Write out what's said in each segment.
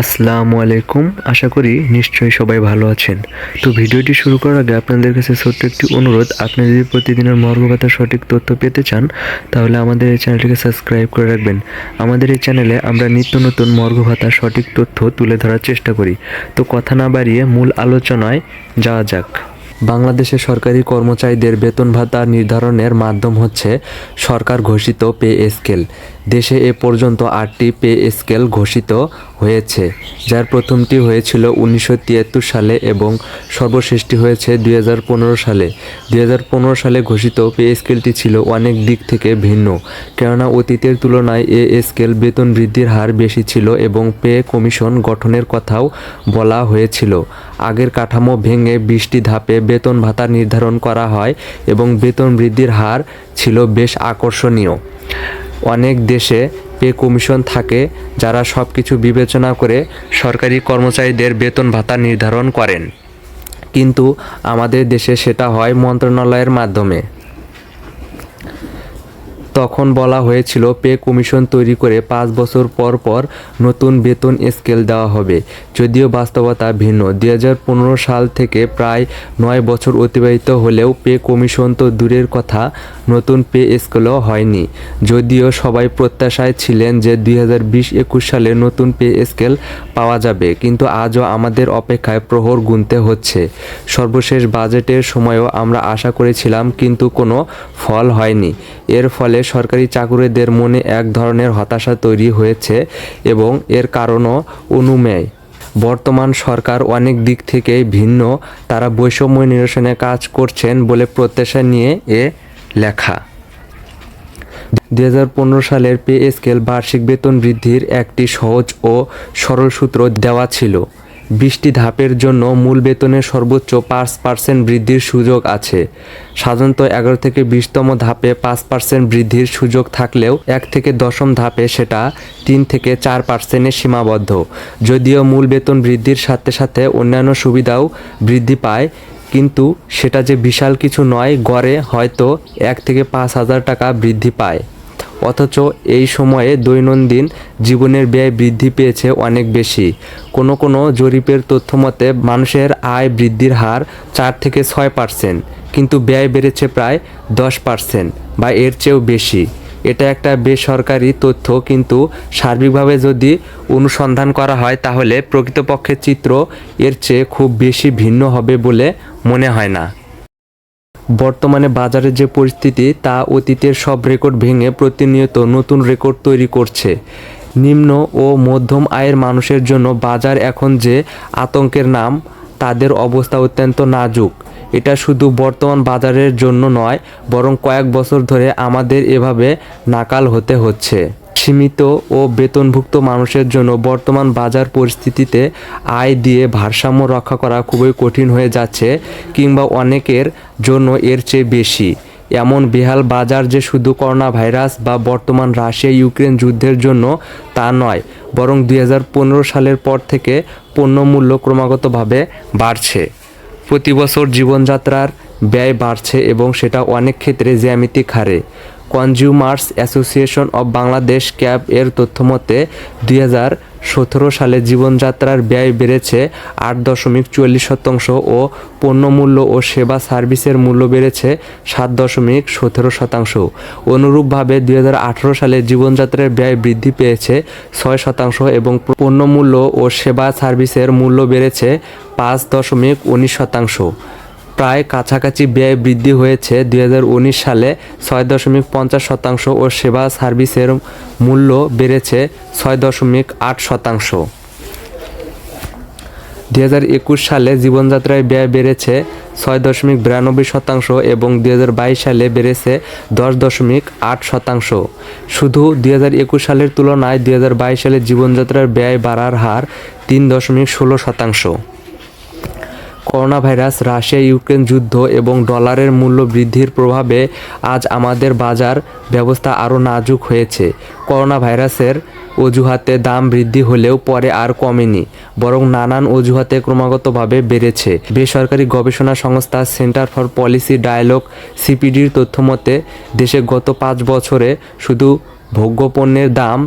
আসসালামু আলাইকুম। আশা করি নিশ্চয়ই সবাই ভালো আছেন। তো ভিডিওটি শুরু করার আগে আপনাদের কাছে ছোট্ট একটি অনুরোধ, আপনি যদি প্রতিদিনের মর্গ ভাতার সঠিক তথ্য পেতে চান তাহলে আমাদের এই চ্যানেলটিকে সাবস্ক্রাইব করে রাখবেন। আমাদের এই চ্যানেলে আমরা নিত্য নতুন মর্গ ভাতার সঠিক তথ্য তুলে ধরার চেষ্টা করি। তো কথা না বাড়িয়ে মূল আলোচনায় যাওয়া যাক। বাংলাদেশের সরকারি কর্মচারীদের বেতন ভাতা নির্ধারণের মাধ্যম হচ্ছে সরকার ঘোষিত পে স্কেল। দেশে এ পর্যন্ত 8টি পে স্কেল ঘোষিত হয়েছে, যার প্রথমটি হয়েছিল 1973 সালে এবং সর্বশেষটি হয়েছে 2015 সালে। 2015 সালে ঘোষিত পে স্কেলটি ছিল অনেক দিক থেকে ভিন্ন, কেননা অতীতের তুলনায় এ স্কেল বেতন বৃদ্ধির হার বেশি ছিল এবং পে কমিশন গঠনের কথাও বলা হয়েছিল। আগের কাঠামো ভেঙে 20টি ধাপে বেতন ভাতা নির্ধারণ করা হয় এবং বেতন বৃদ্ধির হার ছিল বেশ আকর্ষণীয়। অনেক দেশে পে কমিশন থাকে, যারা সব কিছু বিবেচনা করে সরকারি কর্মচারীদের বেতন ভাতা নির্ধারণ করেন, কিন্তু আমাদের দেশে সেটা হয় মন্ত্রণালয়ের মাধ্যমে। তখন বলা হয়েছিল পে কমিশন তৈরি করে 5 বছর পর পর নতুন বেতন স্কেল দেওয়া হবে। যদিও বাস্তবতা ভিন্ন। 2015 সাল থেকে প্রায় 9 বছর অতিবাহিত হলেও পে কমিশন তো দূরের কথা, নতুন পে স্কেলও হয়নি। যদিও সবাই প্রত্যাশায় ছিলেন যে 2020-21 সালে নতুন পে স্কেল পাওয়া যাবে, কিন্তু আজও আমাদের অপেক্ষায় প্রহর গুনতে হচ্ছে। সর্বশেষ বাজেটের সময়ও আমরা আশা করেছিলাম, কিন্তু কোনো ফল হয়নি। এর ফলে সরকারি চাকুরিদের মনে এক ধরনের হতাশা তৈরি হয়েছে এবং এর কারণও অনুমেয়। বর্তমান সরকার অনেক দিক থেকেই ভিন্ন, তারা বৈষম্য নিরসনে কাজ করছেন বলে প্রত্যাশা নিয়ে এ লেখা। 2015 সালের পে স্কেল বার্ষিক বেতন বৃদ্ধির একটি সহজ ও সরল সূত্র দেওয়া ছিল। 20টি ধাপের জন্য মূল বেতনের সর্বোচ্চ 5% বৃদ্ধির সুযোগ আছে। সাধারণত 11 থেকে 20তম ধাপে 5% বৃদ্ধির সুযোগ থাকলেও 1 থেকে 10ম ধাপে সেটা 3 থেকে 4%-এ সীমাবদ্ধ। যদিও মূল বেতন বৃদ্ধির সাথে সাথে অন্যান্য সুবিধাও বৃদ্ধি পায়, কিন্তু সেটা যে বিশাল কিছু নয়, গড়ে হয়তো 1 থেকে 5,000 টাকা বৃদ্ধি পায়। অথচ এই সময়ে দৈনন্দিন জীবনের ব্যয় বৃদ্ধি পেয়েছে অনেক বেশি। কোনো জরিপের তথ্য মতে মানুষের আয় বৃদ্ধির হার 4 থেকে 6%, কিন্তু ব্যয় বেড়েছে প্রায় 10% বা এর চেয়েও বেশি। এটা একটা বেসরকারি তথ্য, কিন্তু সার্বিকভাবে যদি অনুসন্ধান করা হয় তাহলে প্রকৃতপক্ষে চিত্র এর চেয়ে খুব বেশি ভিন্ন হবে বলে মনে হয় না। বর্তমানে বাজারের যে পরিস্থিতি, তা অতীতের সব রেকর্ড ভেঙে প্রতিনিয়ত নতুন রেকর্ড তৈরি করছে। নিম্ন ও মধ্যম আয়ের মানুষের জন্য বাজার এখন যে আতঙ্কের নাম, তাদের অবস্থা অত্যন্ত নাজুক। এটা শুধু বর্তমান বাজারের জন্য নয়, বরং কয়েক বছর ধরে আমাদের এভাবে নাকাল হতে হচ্ছে। সীমিত ও বেতনভুক্ত মানুষের জন্য বর্তমান বাজার পরিস্থিতিতে আয় দিয়ে ভারসাম্য রক্ষা করা খুবই কঠিন হয়ে যাচ্ছে, কিংবা অনেকের জন্য এর চেয়ে বেশি। এমন বেহাল বাজার যে শুধু করোনা ভাইরাস বা বর্তমান রাশিয়া ইউক্রেন যুদ্ধের জন্য তা নয়, বরং 2015 সালের পর থেকে পণ্যমূল্য ক্রমাগতভাবে বাড়ছে। প্রতি বছর জীবনযাত্রার ব্যয় বাড়ছে এবং সেটা অনেক ক্ষেত্রে জ্যামিতিক হারে। Consumers association of Bangladesh cab এর তথ্যমতে 2017 সালে জীবনযাত্রার ব্যয় বেড়েছে 8.44% ও পণ্যমূল্য ও সেবা সার্ভিসের মূল্য বেড়েছে 7.17%। অনুরূপভাবে 2018 সালে জীবনযাত্রার ব্যয় বৃদ্ধি পেয়েছে 6% এবং পণ্যমূল্য ও সেবা সার্ভিসের মূল্য বেড়েছে 5.19%। প্রায় কাছাকাছি ব্যয় বৃদ্ধি হয়েছে 2019 সালে 6.50% ও সেবা সার্ভিসের মূল্য বেড়েছে 6.8%। 2021 সালে জীবনযাত্রায় ব্যয় বেড়েছে 6.92% এবং 2022 সালে বেড়েছে 10.8%। শুধু 2021 সালের তুলনায় 2022 সালে জীবনযাত্রার ব্যয় বাড়ার হার 3.16%। করোনা ভাইরাস, রাশিয়া ইউক্রেন যুদ্ধ এবং ডলারের মূল্য বৃদ্ধির প্রভাবে আজ আমাদের বাজার ব্যবস্থা আরও নাজুক হয়েছে। করোনা ভাইরাসের অজুহাতে দাম বৃদ্ধি হলেও পরে আর কমেনি, বরং নানান অজুহাতে ক্রমাগতভাবে বেড়েছে। বেসরকারি গবেষণা সংস্থা সেন্টার ফর পলিসি ডায়ালগ সিপিডির তথ্যমতে দেশে গত 5 বছরে শুধু ভোগ্যপণ্যের দাম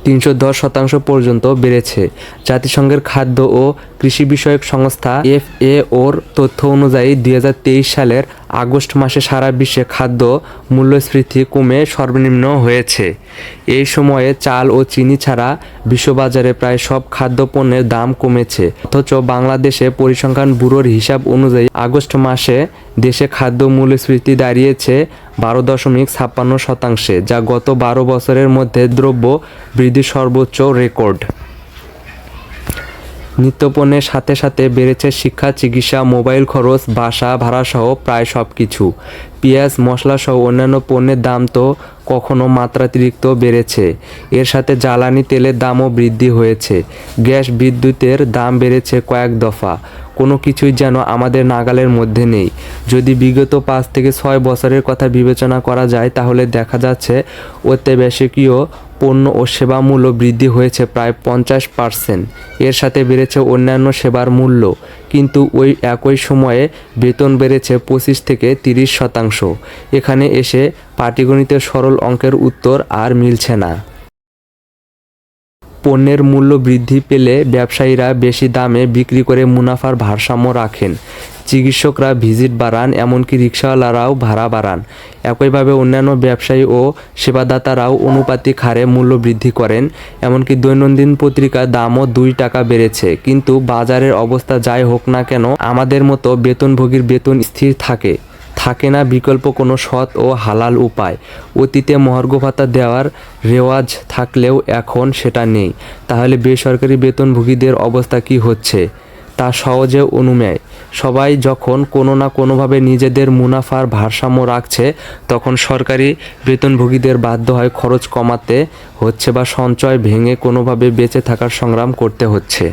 310% পর্যন্ত বেড়েছে। জাতিসংঘের খাদ্য ও কৃষি বিষয়ক সংস্থা FAOর তথ্য অনুযায়ী 2023 সালের আগস্ট মাসে সারা বিশ্বে খাদ্য মূল্যস্ফীতি কমে সর্বনিম্ন হয়েছে। এই সময়ে চাল ও চিনি ছাড়া বিশ্ববাজারে প্রায় সব খাদ্যপণ্যের দাম কমেছে। অথচ বাংলাদেশে পরিসংখ্যান ব্যুরোর হিসাব অনুযায়ী আগস্ট মাসে দেশে খাদ্য মূল্যস্ফীতি দাঁড়িয়েছে 12.56%, যা গত 12 বছরের মধ্যে দ্রব্য বৃদ্ধির সর্বোচ্চ রেকর্ড। নিত্যপণ্যের সাথে সাথে বেড়েছে শিক্ষা, চিকিৎসা, মোবাইল খরচ, বাসা ভাড়াসহ প্রায় সব কিছু। পেঁয়াজ, মশলাসহ অন্যান্য পণ্যের দাম তো কখনো মাত্রাতিরিক্ত বেড়েছে। এর সাথে জ্বালানি তেলের দামও বৃদ্ধি হয়েছে। গ্যাস, বিদ্যুতের দাম বেড়েছে কয়েক দফা। কোনো কিছুই যেন আমাদের নাগালের মধ্যে নেই। যদি বিগত 5 থেকে 6 বছরের কথা বিবেচনা করা যায় তাহলে দেখা যাচ্ছে অত্যাবশ্যকীয় পণ্য ও সেবা মূল্য বৃদ্ধি হয়েছে প্রায় 50%। এর সাথে বেড়েছে অন্যান্য সেবার মূল্য, কিন্তু ওই একই সময়ে বেতন বেড়েছে 25 থেকে 30%। এখানে এসে পাটিগণিতের সরল অঙ্কের উত্তর আর মিলছে না। পণ্যের মূল্য বৃদ্ধি পেলে ব্যবসায়ীরা বেশি দামে বিক্রি করে মুনাফার ভারসাম্য রাখেন। চিকিৎসকরা ভিজিট বাড়ান, এমনকি রিকশাওয়ালারাও ভাড়া বাড়ান। একইভাবে অন্যান্য ব্যবসায়ী ও সেবাদাতারাও অনুপাতিক হারে মূল্য বৃদ্ধি করেন। এমনকি দৈনন্দিন পত্রিকার দামও 2 টাকা বেড়েছে। কিন্তু বাজারের অবস্থা যাই হোক না কেন, আমাদের মতো বেতনভোগীর বেতন স্থির থাকে না বিকল্প কোনো সৎ ও হালাল উপায়। অতীতে মহার্ঘ ভাতা দেওয়ার রেওয়াজ থাকলেও এখন সেটা নেই। তাহলে বেসরকারি বেতনভোগীদের অবস্থা কী হচ্ছে তা সহজে অনুমেয়। সবাই যখন কোনো না কোনোভাবে নিজেদের মুনাফার ভারসাম্য রাখছে, তখন সরকারি বেতনভোগীদের বাধ্য হয় খরচ কমাতে হচ্ছে বা সঞ্চয় ভেঙে কোনোভাবে বেঁচে থাকার সংগ্রাম করতে হচ্ছে।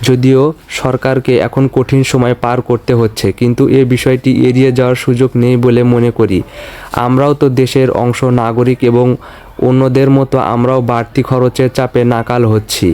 যদিও সরকারকে এখন কঠিন সময় পার করতে হচ্ছে, কিন্তু এ বিষয়টি এড়িয়ে যাওয়ার সুযোগ নেই বলে মনে করি। আমরাও তো দেশের অংশ, নাগরিক, এবং অন্যদের মতো আমরাও বাড়তি খরচের চাপে নাকাল হচ্ছি।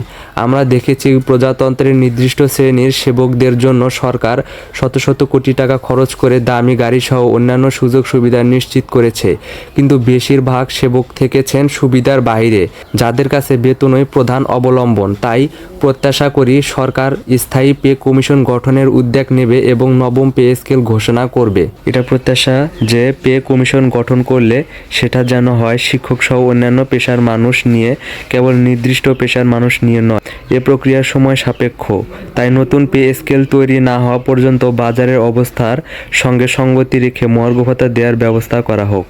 আমরা দেখেছি প্রজাতন্ত্রের নির্দিষ্ট শ্রেণীর সেবকদের জন্য সরকার শত শত কোটি টাকা খরচ করে দামি গাড়িসহ অন্যান্য সুযোগ সুবিধা নিশ্চিত করেছে, কিন্তু বেশিরভাগ সেবক থেকেছেন সুবিধার বাইরে, যাদের কাছে বেতনই প্রধান অবলম্বন। তাই প্রত্যাশা করি সরকার স্থায়ী পে কমিশন গঠনের উদ্যোগ নেবে এবং নবম পে স্কেল ঘোষণা করবে। এটা প্রত্যাশা যে পে কমিশন গঠন করলে সেটা যেন হয় শিক্ষক সহ অন্যান্য পেশার মানুষ নিয়ে, কেবল নির্দিষ্ট পেশার মানুষ নিয়ে নয়। এ প্রক্রিয়ার সময় সাপেক্ষ। তাই নতুন পে স্কেল তৈরি না হওয়া পর্যন্ত বাজারের অবস্থার সঙ্গে সঙ্গতি রেখে মহার্ঘ ভাতা দেওয়ার ব্যবস্থা করা হোক।